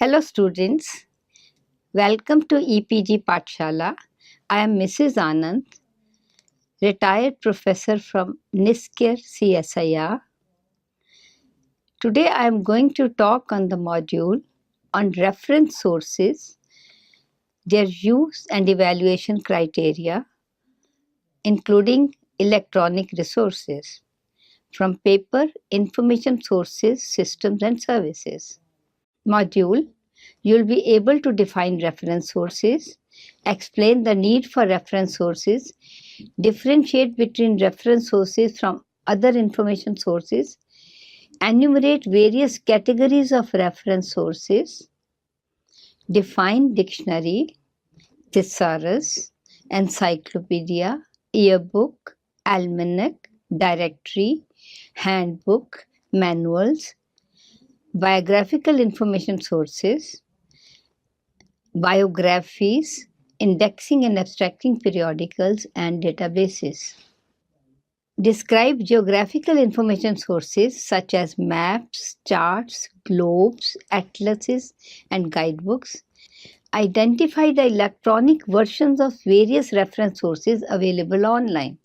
Hello students, welcome to EPG Pathshala. I am Mrs. Anand, retired professor from NISCARE CSIR. Today I am going to talk on the module on reference sources, their use and evaluation criteria, including electronic resources, from paper, information sources, systems and services. Module, you'll be able to define reference sources, explain the need for reference sources, differentiate between reference sources from other information sources, enumerate various categories of reference sources, define dictionary, thesaurus, encyclopedia, yearbook, almanac, directory, handbook, manuals, biographical information sources, biographies, indexing and abstracting periodicals, and databases. Describe geographical information sources such as maps, charts, globes, atlases, and guidebooks. Identify the electronic versions of various reference sources available online.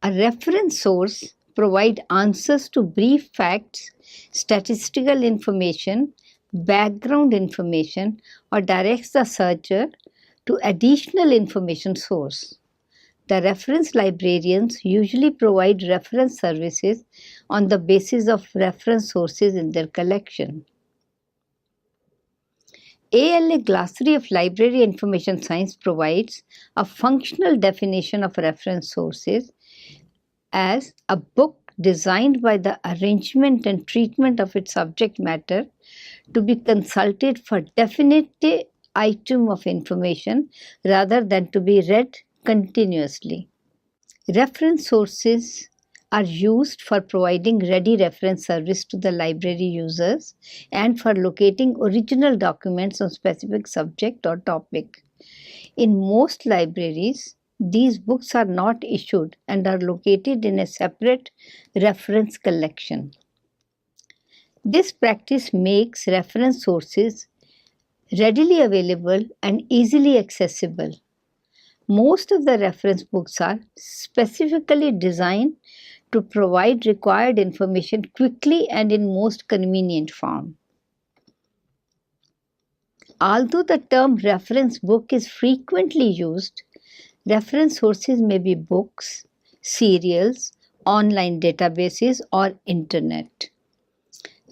A reference source provides answers to brief facts, statistical information, background information, or directs the searcher to additional information source. The reference librarians usually provide reference services on the basis of reference sources in their collection. ALA Glossary of Library Information Science provides a functional definition of reference sources as a book designed by the arrangement and treatment of its subject matter to be consulted for definite item of information rather than to be read continuously. Reference sources are used for providing ready reference service to the library users and for locating original documents on specific subject or topic. In most libraries, these books are not issued and are located in a separate reference collection. This practice makes reference sources readily available and easily accessible. Most of the reference books are specifically designed to provide required information quickly and in most convenient form. Although the term reference book is frequently used, reference sources may be books, serials, online databases, or internet.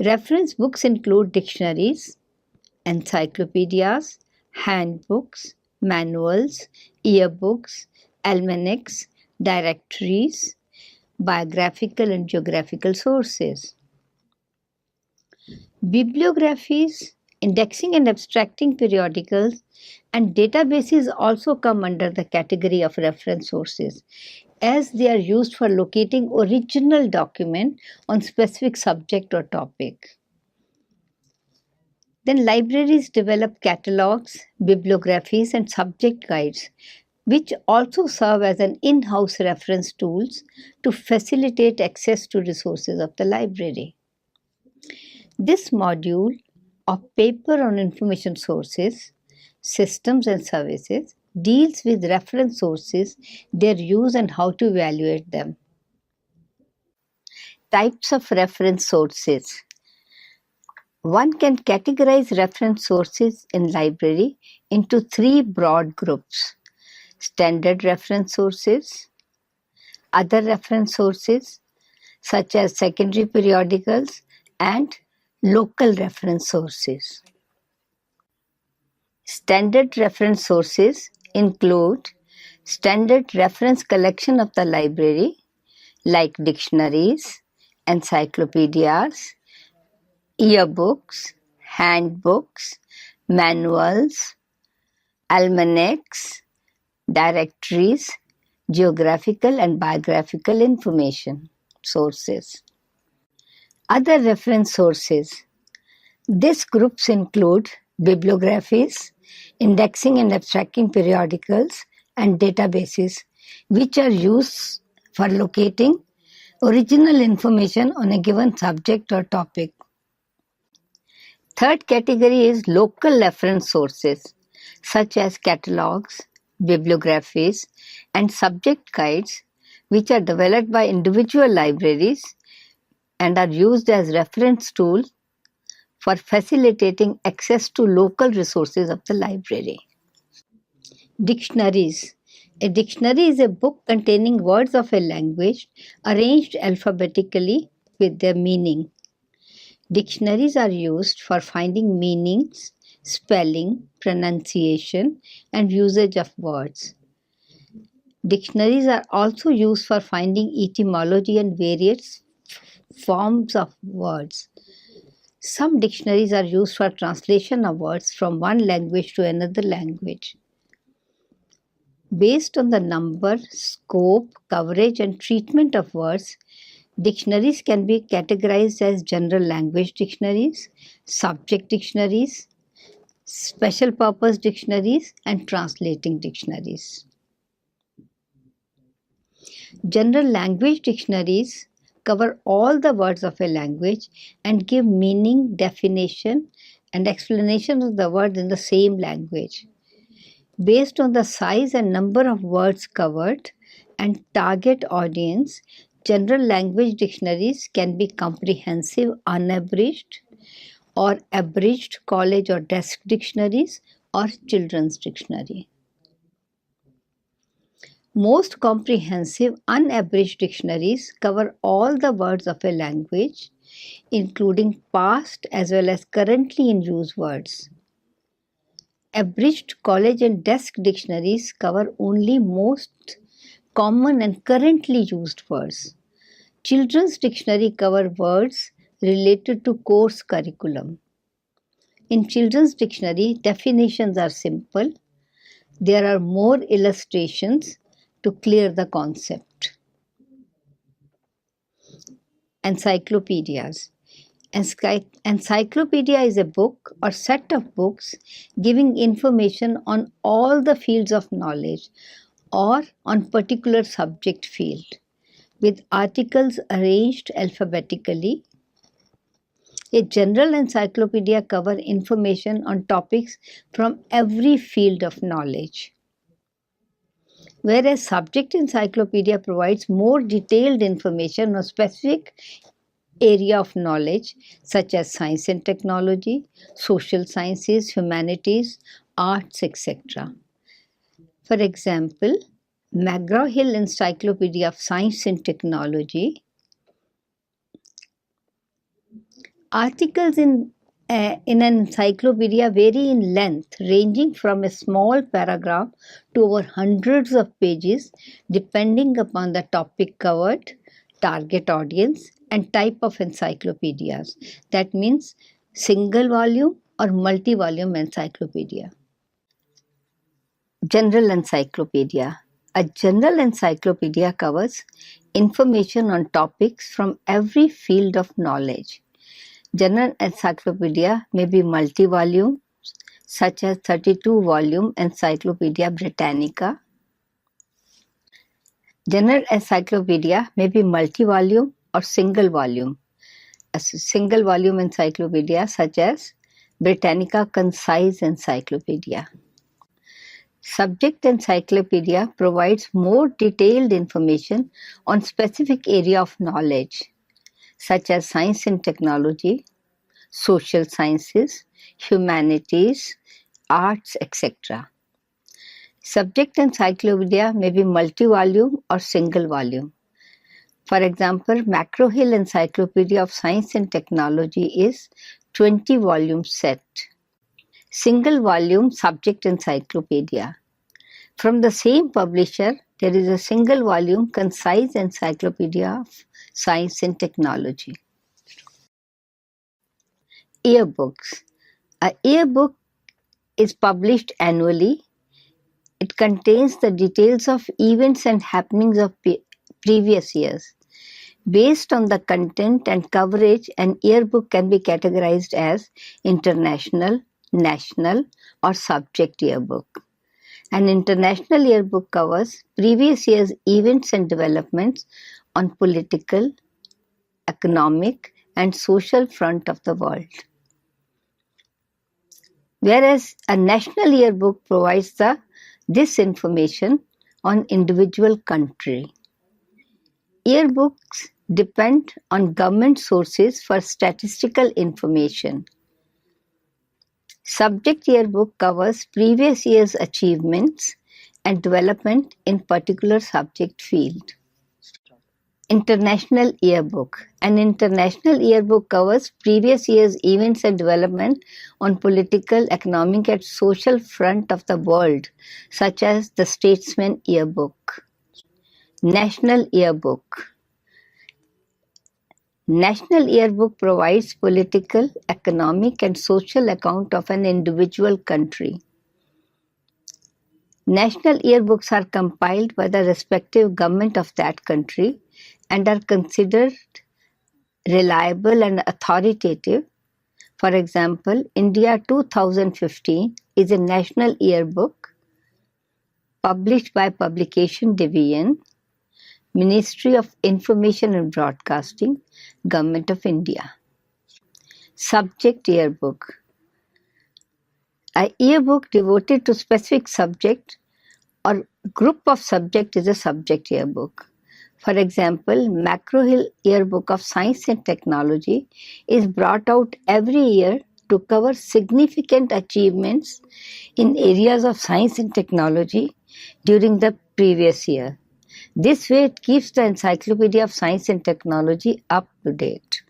Reference books include dictionaries, encyclopedias, handbooks, manuals, yearbooks, almanacs, directories, biographical and geographical sources. Bibliographies, indexing and abstracting periodicals, and databases also come under the category of reference sources, as they are used for locating original document on specific subject or topic. Then libraries develop catalogs, bibliographies, and subject guides, which also serve as an in-house reference tools to facilitate access to resources of the library. This module of paper on information sources, systems and services deals with reference sources, their use and how to evaluate them. Types of reference sources. One can categorize reference sources in library into three broad groups: standard reference sources, other reference sources such as secondary periodicals, and local reference sources. Standard reference sources include standard reference collection of the library like dictionaries, encyclopedias, yearbooks, handbooks, manuals, almanacs, directories, geographical and biographical information sources. Other reference sources. These groups include bibliographies, indexing and abstracting periodicals, and databases, which are used for locating original information on a given subject or topic. Third category is local reference sources such as catalogs, bibliographies, and subject guides, which are developed by individual libraries and are used as reference tools for facilitating access to local resources of the library. Dictionaries. A dictionary is a book containing words of a language arranged alphabetically with their meaning. Dictionaries are used for finding meanings, spelling, pronunciation, and usage of words. Dictionaries are also used for finding etymology and various forms of words. Some dictionaries are used for translation of words from one language to another language. Based on the number, scope, coverage, and treatment of words, dictionaries can be categorized as general language dictionaries, subject dictionaries, special purpose dictionaries, and translating dictionaries. General language dictionaries cover all the words of a language and give meaning, definition, and explanation of the word in the same language. Based on the size and number of words covered and target audience, general language dictionaries can be comprehensive, unabridged, or abridged college or desk dictionaries or children's dictionary. Most comprehensive unabridged dictionaries cover all the words of a language, including past as well as currently in use words. Abridged college and desk dictionaries cover only most common and currently used words. Children's dictionary cover words related to course curriculum. In children's dictionary, definitions are simple. There are more illustrations to clear the concept. Encyclopedias. Encyclopedia is a book or set of books giving information on all the fields of knowledge or on particular subject field, with articles arranged alphabetically. A general encyclopedia covers information on topics from every field of knowledge, whereas subject encyclopedia provides more detailed information on specific area of knowledge such as science and technology, social sciences, humanities, arts, etc. For example, McGraw-Hill Encyclopedia of Science and Technology. Articles in an encyclopedia vary in length, ranging from a small paragraph to over hundreds of pages, depending upon the topic covered, target audience, and type of encyclopedias. That means single volume or multi-volume encyclopedia. General encyclopedia. A general encyclopedia covers information on topics from every field of knowledge. General encyclopedia may be multi-volume, such as 32-volume Encyclopedia Britannica. General encyclopedia may be multi-volume or single volume. A single volume encyclopedia such as Britannica Concise Encyclopedia. Subject encyclopedia provides more detailed information on specific area of knowledge, such as science and technology, social sciences, humanities, arts, etc. Subject encyclopedia may be multi-volume or single volume. For example, McGraw-Hill Encyclopedia of Science and Technology is 20-volume set. Single volume subject encyclopedia. From the same publisher, there is a single volume concise encyclopedia of science and technology. Yearbooks. A yearbook is published annually. It contains the details of events and happenings of previous years. Based on the content and coverage, an yearbook can be categorized as international, national, or subject yearbook. An international yearbook covers previous year's events and developments on political, economic, and social front of the world. whereas a national yearbook provides this information on individual country. Yearbooks depend on government sources for statistical information. Subject yearbook covers previous year's achievements and development in particular subject field. International yearbook. An international yearbook covers previous year's events and development on political, economic and social front of the world, such as the Statesman yearbook. National yearbook. National yearbook provides political, economic and social account of an individual country. National yearbooks are compiled by the respective government of that country and are considered reliable and authoritative. For example, India 2015 is a national yearbook published by Publication Division, Ministry of Information and Broadcasting, Government of India. Subject yearbook. A yearbook devoted to specific subject or group of subject is a subject yearbook. For example, Macro-Hill Yearbook of Science and Technology is brought out every year to cover significant achievements in areas of science and technology during the previous year. This way it keeps the Encyclopedia of Science and Technology up to date.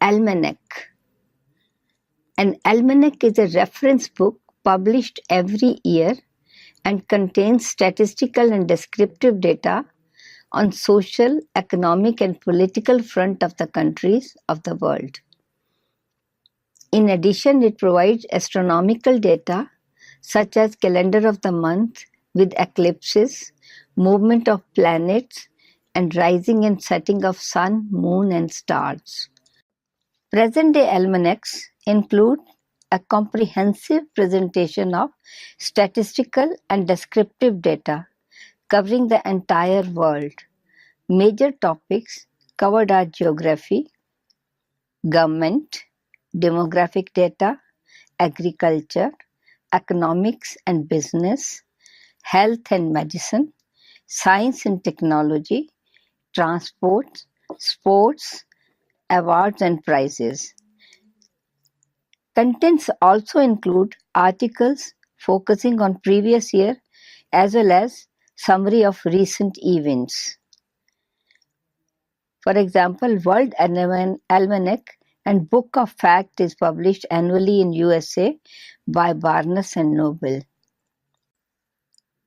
Almanac. An almanac is a reference book published every year and contains statistical and descriptive data on social, economic and political front of the countries of the world. In addition, it provides astronomical data such as calendar of the month with eclipses, movement of planets, and rising and setting of sun, moon and stars. Present-day almanacs include a comprehensive presentation of statistical and descriptive data covering the entire world. Major topics covered are geography, government, demographic data, agriculture, economics and business, health and medicine, science and technology, transport, sports, awards and prizes. Contents also include articles focusing on previous year as well as summary of recent events. For example, World Almanac and Book of Fact is published annually in USA by Barnes and Noble.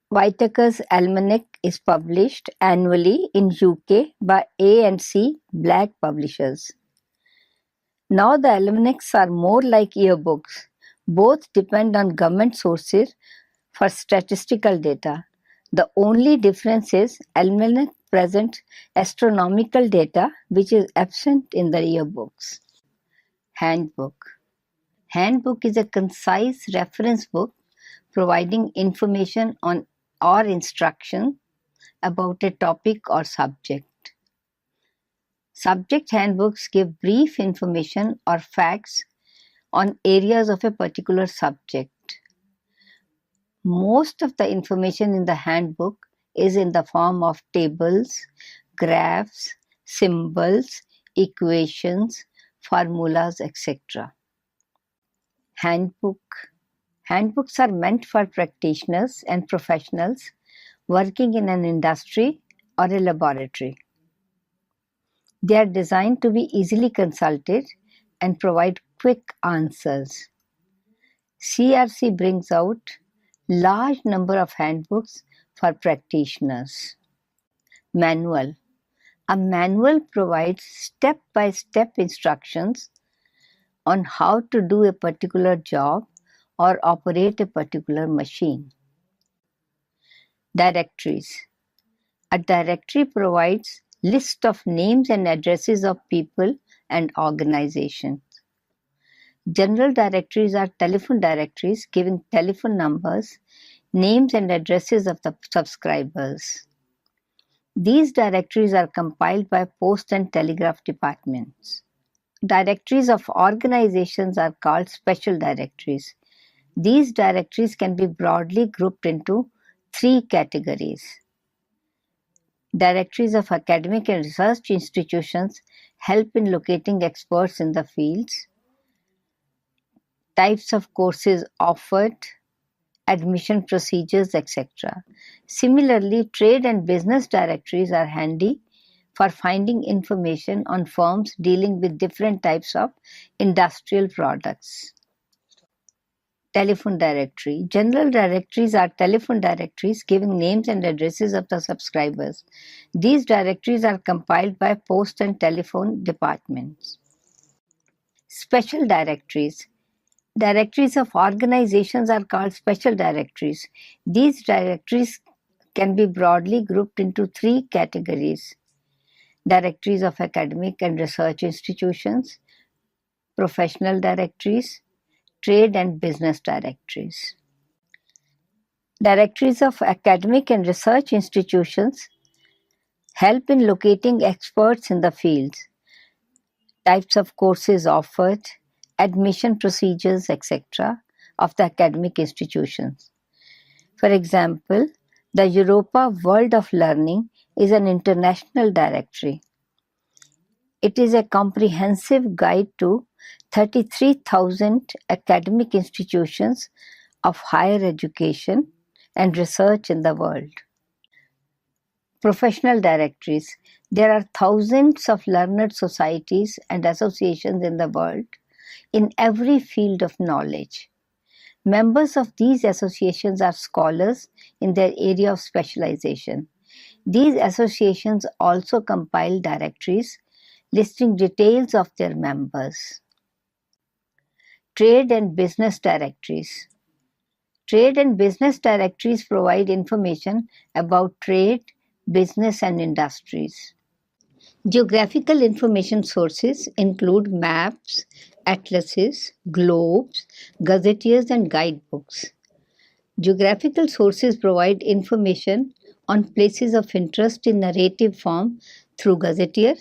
Whitaker's Almanac is published annually in UK by A&C Black Publishers. Now the almanacs are more like yearbooks. Both depend on government sources for statistical data. The only difference is almanac present astronomical data which is absent in the yearbooks. Handbook. Handbook is a concise reference book providing information on or instruction about a topic or subject. Subject handbooks give brief information or facts on areas of a particular subject. Most of the information in the handbook is in the form of tables, graphs, symbols, equations, formulas, etc. Handbook. Handbooks are meant for practitioners and professionals working in an industry or a laboratory. They are designed to be easily consulted and provide quick answers. CRC brings out large number of handbooks for practitioners. Manual. A manual provides step-by-step instructions on how to do a particular job or operate a particular machine. Directories. A directory provides list of names and addresses of people and organizations. General directories are telephone directories giving telephone numbers, names and addresses of the subscribers. These directories are compiled by Post and Telegraph departments. Directories of organizations are called special directories. These directories can be broadly grouped into three categories. Directories of academic and research institutions help in locating experts in the fields. Types of courses offered, admission procedures, etc. Similarly, trade and business directories are handy for finding information on firms dealing with different types of industrial products. Telephone directory. General directories are telephone directories giving names and addresses of the subscribers. These directories are compiled by post and telephone departments. Special directories. Directories of organizations are called special directories. These directories can be broadly grouped into three categories: directories of academic and research institutions, professional directories, trade and business directories. Directories of academic and research institutions help in locating experts in the fields, types of courses offered, admission procedures, etc., of the academic institutions. For example, the Europa World of Learning is an international directory. It is a comprehensive guide to 33,000 academic institutions of higher education and research in the world. Professional directories. There are thousands of learned societies and associations in the world in every field of knowledge. Members of these associations are scholars in their area of specialization. These associations also compile directories listing details of their members. Trade and business directories. Trade and business directories provide information about trade, business, and industries. Geographical information sources include maps, atlases, globes, gazetteers, and guidebooks. Geographical sources provide information on places of interest in narrative form through gazetteer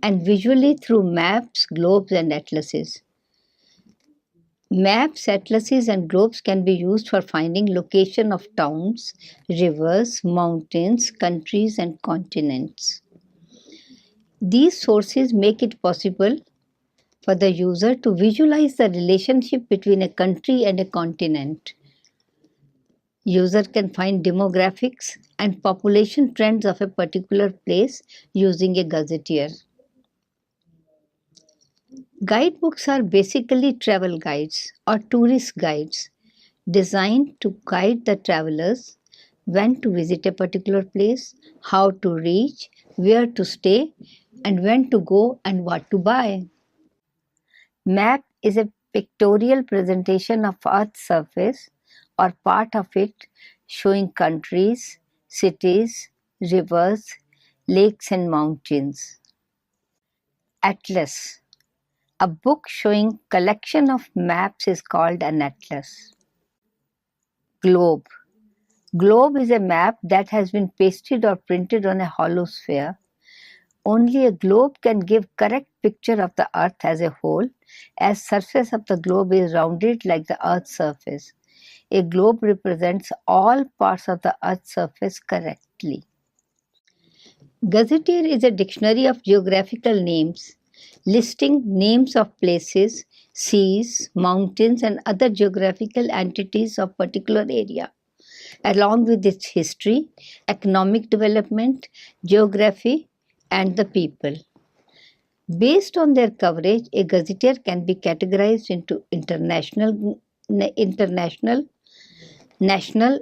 and visually through maps, globes, and atlases. Maps, atlases, and globes can be used for finding location of towns, rivers, mountains, countries, and continents. These sources make it possible for the user to visualize the relationship between a country and a continent. User can find demographics and population trends of a particular place using a gazetteer. Guidebooks are basically travel guides or tourist guides designed to guide the travelers when to visit a particular place, how to reach, where to stay, and when to go and what to buy. Map is a pictorial presentation of Earth's surface or part of it showing countries, cities, rivers, lakes, and mountains. Atlas. A book showing collection of maps is called an atlas. Globe. Globe is a map that has been pasted or printed on a hollow sphere. Only a globe can give correct picture of the earth as a whole, as surface of the globe is rounded like the earth's surface. A globe represents all parts of the earth's surface correctly. Gazetteer is a dictionary of geographical names, listing names of places, seas, mountains, and other geographical entities of particular area, along with its history, economic development, geography, and the people. Based on their coverage, a gazetteer can be categorized into international, national,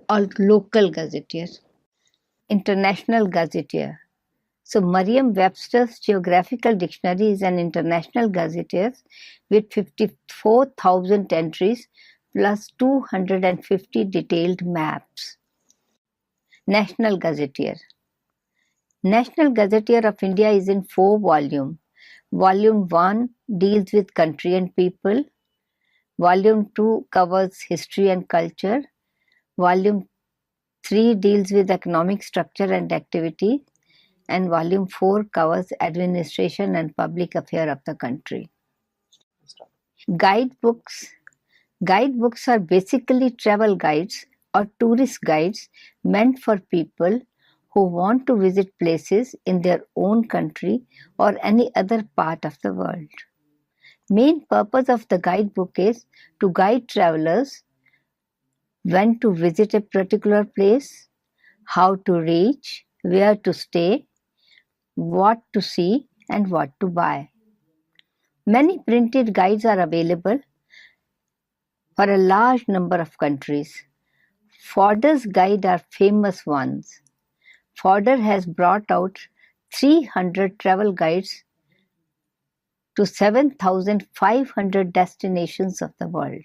or local gazetteer. International gazetteer. So, Merriam-Webster's Geographical Dictionary is an international gazetteer with 54,000 entries plus 250 detailed maps. National Gazetteer. National Gazetteer of India is in 4 volumes. Volume 1 deals with country and people. Volume 2 covers history and culture. Volume 3 deals with economic structure and activity. And Volume 4 covers administration and public affairs of the country. Guidebooks. Guidebooks are basically travel guides or tourist guides meant for people who want to visit places in their own country or any other part of the world. Main purpose of the guidebook is to guide travelers when to visit a particular place, how to reach, where to stay, what to see, and what to buy. Many printed guides are available for a large number of countries. Fodder's guide are famous ones. Fodder has brought out 300 travel guides to 7,500 destinations of the world.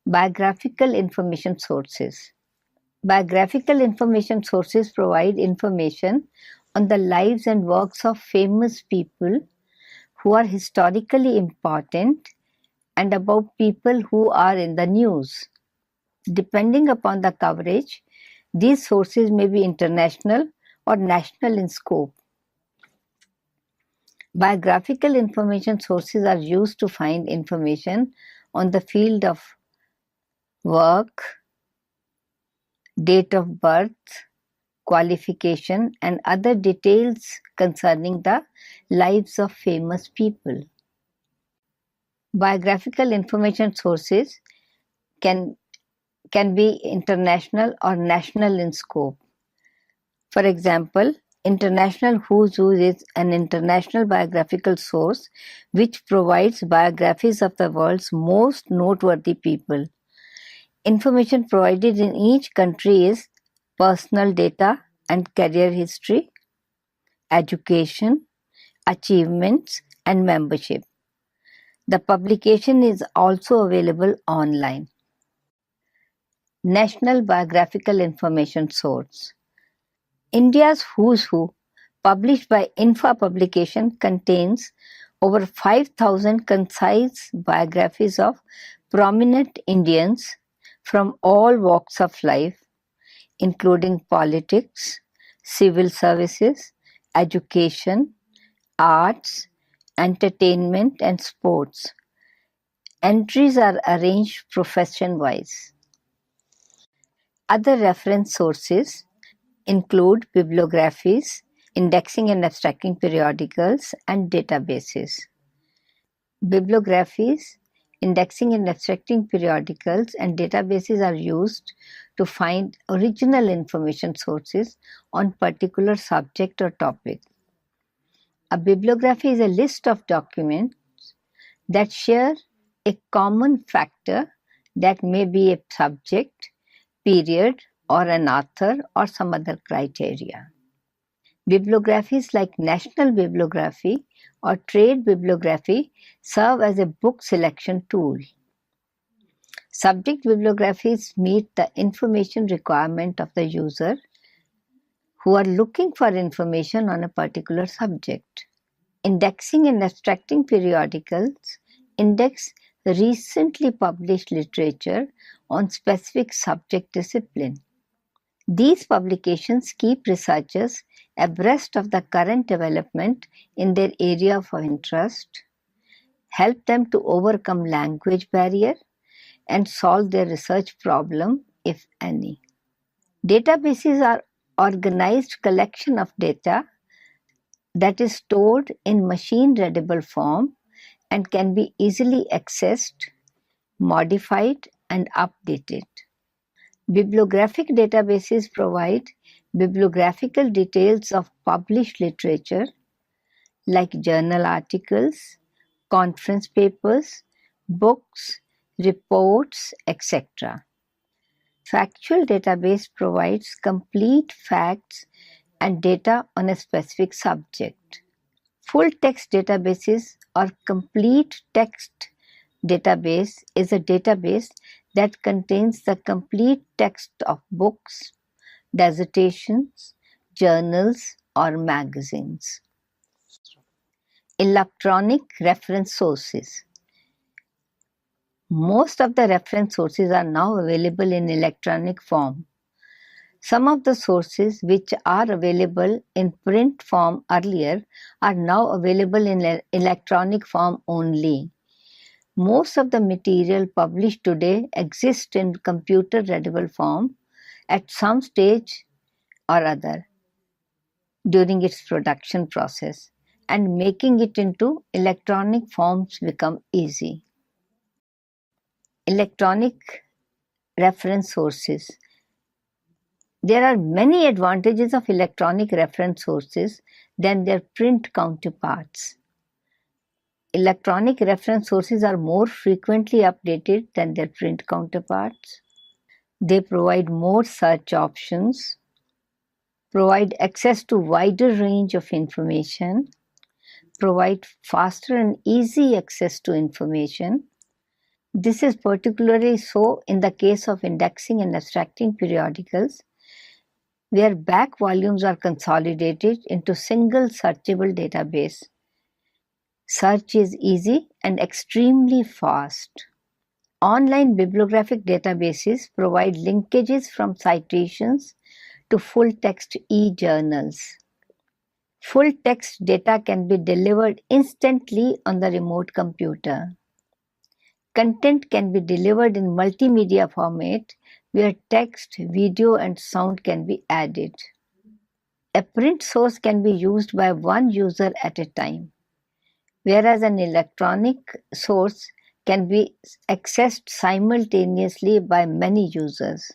Biographical information sources. Biographical information sources provide information on the lives and works of famous people who are historically important and about people who are in the news. Depending upon the coverage, these sources may be international or national in scope. Biographical information sources are used to find information on the field of work, date of birth, qualification, and other details concerning the lives of famous people. Biographical information sources can be international or national in scope. For example, International Who's Who is an international biographical source which provides biographies of the world's most noteworthy people. Information provided in each country is personal data and career history, education, achievements, and membership. The publication is also available online. National Biographical Information Source. India's Who's Who, published by Info publication, contains over 5,000 concise biographies of prominent Indians from all walks of life, including politics, civil services, education, arts, entertainment, and sports. Entries are arranged profession-wise. Other reference sources include bibliographies, indexing and abstracting periodicals, and databases. Bibliographies, indexing and abstracting periodicals, and databases are used to find original information sources on particular subject or topic. A bibliography is a list of documents that share a common factor that may be a subject, period, or an author or some other criteria. Bibliographies like National Bibliography or Trade Bibliography serve as a book selection tool. Subject bibliographies meet the information requirement of the user who are looking for information on a particular subject. Indexing and abstracting periodicals index recently published literature on specific subject discipline. These publications keep researchers abreast of the current development in their area of interest, help them to overcome language barrier, and solve their research problem, if any. Databases are organized collection of data that is stored in machine-readable form and can be easily accessed, modified, and updated. Bibliographic databases provide bibliographical details of published literature like journal articles, conference papers, books, reports, etc. Factual database provides complete facts and data on a specific subject. Full text databases or complete text database is a database that contains the complete text of books, dissertations, journals, or magazines. Electronic reference sources. Most of the reference sources are now available in electronic form. Some of the sources which are available in print form earlier are now available in electronic form only. Most of the material published today exists in computer readable form at some stage or other during its production process, and making it into electronic forms become easy. Electronic reference sources. There are many advantages of electronic reference sources than their print counterparts. Electronic reference sources are more frequently updated than their print counterparts. They provide more search options, provide access to wider range of information, provide faster and easy access to information. This is particularly so in the case of indexing and abstracting periodicals, where back volumes are consolidated into single searchable database. Search is easy and extremely fast. Online bibliographic databases provide linkages from citations to full-text e-journals. Full-text data can be delivered instantly on the remote computer. Content can be delivered in multimedia format where text, video, and sound can be added. A print source can be used by one user at a time, whereas an electronic source can be accessed simultaneously by many users.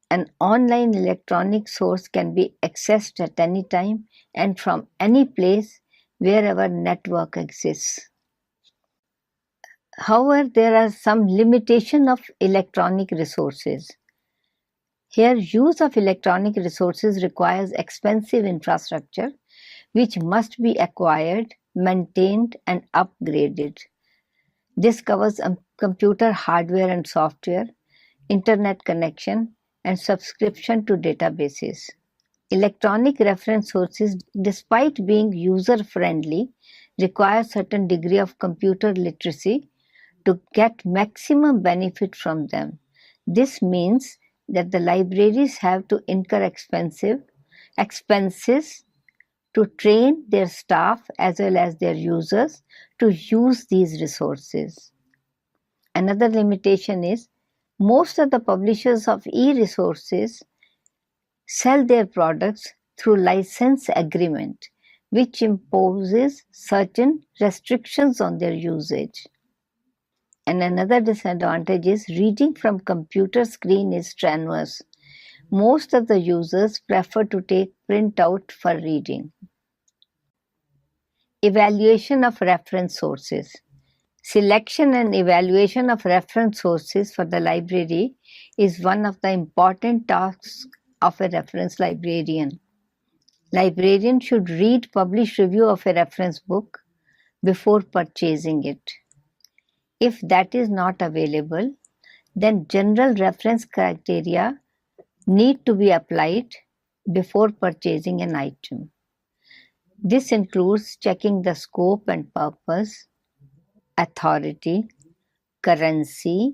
An online electronic source can be accessed at any time and from any place wherever network exists. However, there are some limitation of electronic resources. Here, use of electronic resources requires expensive infrastructure which must be acquired, maintained, and upgraded. This covers computer hardware and software, internet connection, and subscription to databases. Electronic reference sources, despite being user-friendly, require certain degree of computer literacy to get maximum benefit from them. This means that the libraries have to incur expenses to train their staff as well as their users to use these resources. Another limitation is most of the publishers of e-resources sell their products through license agreement, which imposes certain restrictions on their usage. And another disadvantage is reading from computer screen is strenuous. Most of the users prefer to take printout for reading. Evaluation of reference sources. Selection and evaluation of reference sources for the library is one of the important tasks of a reference librarian. Librarian should read published review of a reference book before purchasing it. If that is not available, then general reference criteria need to be applied before purchasing an item. This includes checking the scope and purpose, authority, currency,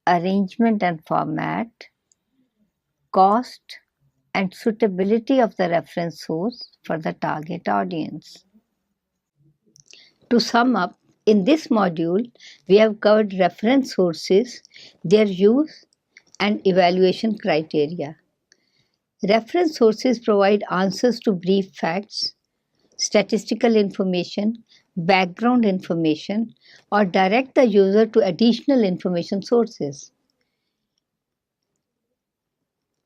arrangement and format, cost, and suitability of the reference source for the target audience. To sum up, in this module, we have covered reference sources, their use, and evaluation criteria. Reference sources provide answers to brief facts, statistical information, background information, or direct the user to additional information sources.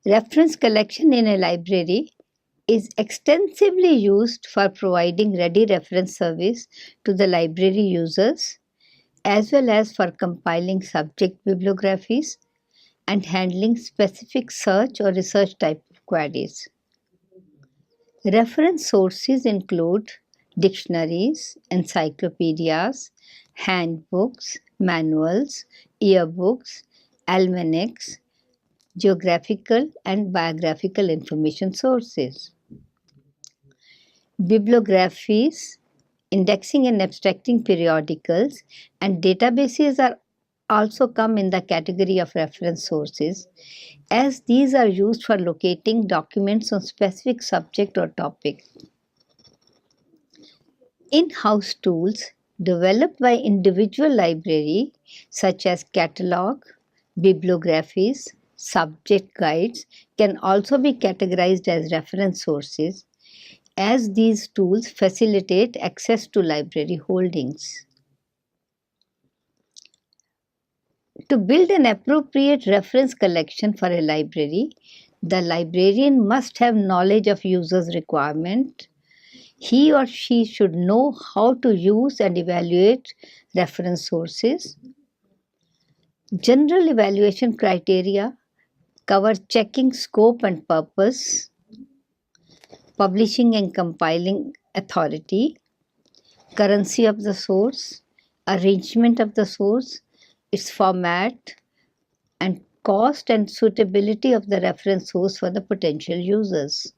Reference collection in a library is extensively used for providing ready reference service to the library users, as well as for compiling subject bibliographies and handling specific search or research type of queries. Reference sources include dictionaries, encyclopedias, handbooks, manuals, yearbooks, almanacs, geographical and biographical information sources. Bibliographies, indexing and abstracting periodicals, and databases are also come in the category of reference sources, as these are used for locating documents on specific subject or topic. In-house tools, developed by individual library such as catalog, bibliographies, subject guides can also be categorized as reference sources as these tools facilitate access to library holdings. To build an appropriate reference collection for a library, the librarian must have knowledge of users' requirement. He or she should know how to use and evaluate reference sources. General evaluation criteria cover checking scope and purpose, publishing and compiling authority, currency of the source, arrangement of the source, its format, and cost and suitability of the reference source for the potential users.